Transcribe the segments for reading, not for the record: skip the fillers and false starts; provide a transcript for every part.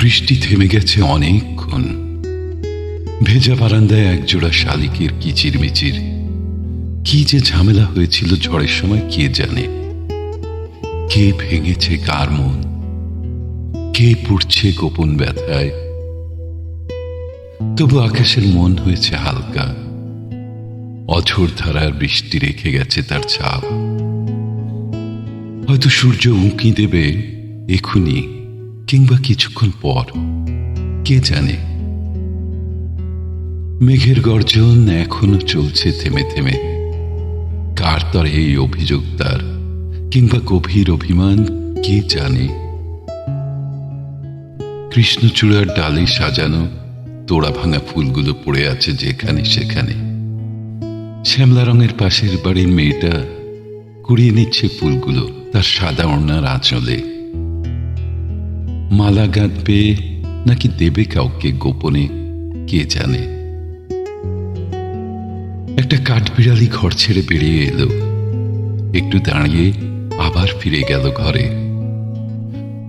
বৃষ্টি থেমে গেছে অনেকক্ষণ। ভেজা বারান্দায় একজোড়া শালিকের কিচিরমিচির। কি যে ঝামেলা হয়েছিল ঝড়ের সময় কে জানে। কে ভেঙেছে কার মন, কে পুড়ছে গোপন ব্যথায়। তবু আকাশের মন হয়েছে হালকা। অঝোর ধারার বৃষ্টি রেখে গেছে তার ছাপ। হয়তো সূর্য উঁকি দেবে এখুনি কিংবা কিছুক্ষণ পর, কে জানে। মেঘের গর্জন এখনো চলছে থেমে থেমে। কার তরে এই অভিযোগ তার, কিংবা গভীর অভিমান, কে জানে। কৃষ্ণচূড়ার ডালে সাজানো তোড়া ভাঙা ফুলগুলো পড়ে আছে যেখানে সেখানে। শ্যামলা রঙের পাশের বাড়ির মেয়েটা কুড়িয়ে নিচ্ছে ফুলগুলো তার সাদা ওড়নার আঁচলে। মালা গাঁথবে নাকি দেবে কাউকে গোপনে, কে জানে। একটা কাঠবিড়ালি ঘর ছেড়ে বেরিয়ে এলো, একটু দাঁড়িয়ে আবার ফিরে গেল ঘরে।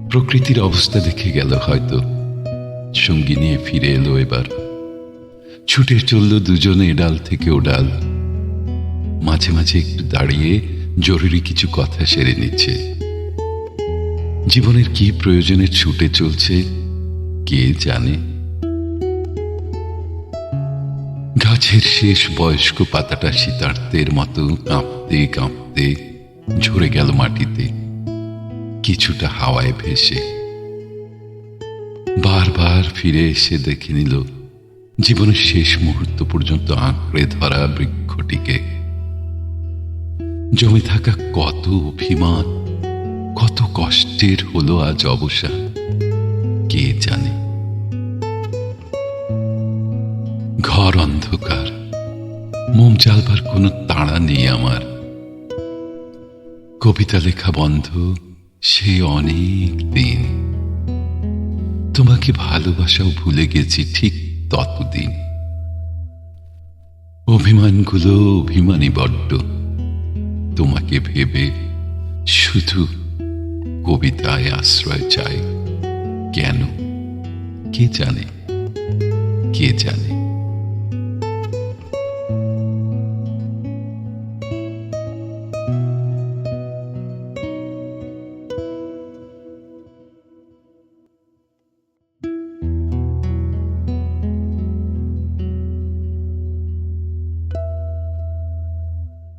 প্রকৃতির অবস্থা দেখে গেল হয়তো, সঙ্গী নিয়ে ফিরে এলো এবার। ছুটে চলল দুজনে এডাল থেকে ওডাল। মাঝে মাঝে একটু দাঁড়িয়ে জরুরি কিছু কথা সেরে নিচ্ছে। জীবনের কি প্রয়োজনে ছুটে চলছে কে জানে। গাছের শেষ বয়স্ক পাতাটা শীতার্তের মতো কাঁপতে কাঁপতে ঝরে গেল মাটিতে, কিছুটা হাওয়ায় ভেসে। বারবার ফিরে এসে দেখে নিল জীবনের শেষ মুহূর্ত পর্যন্ত আঁকড়ে ধরা বৃক্ষটিকে। জমে থাকা কত অভিমান, কত কষ্টের হলো আজ অবসান, কে জানে। ঘর অন্ধকার, মোম জ্বালবার কোনো তাড়া নেই আমার। কবিতা লেখা বন্ধ সে অনেক দিন। তোমাকে ভালোবাসাও ভুলে গেছি ঠিক ততদিন। অভিমানগুলো অভিমানী বড্ড, তোমাকে ভেবে শুধু কবিতায় আশ্রয় চাই। কেন কে জানে, কে জানে।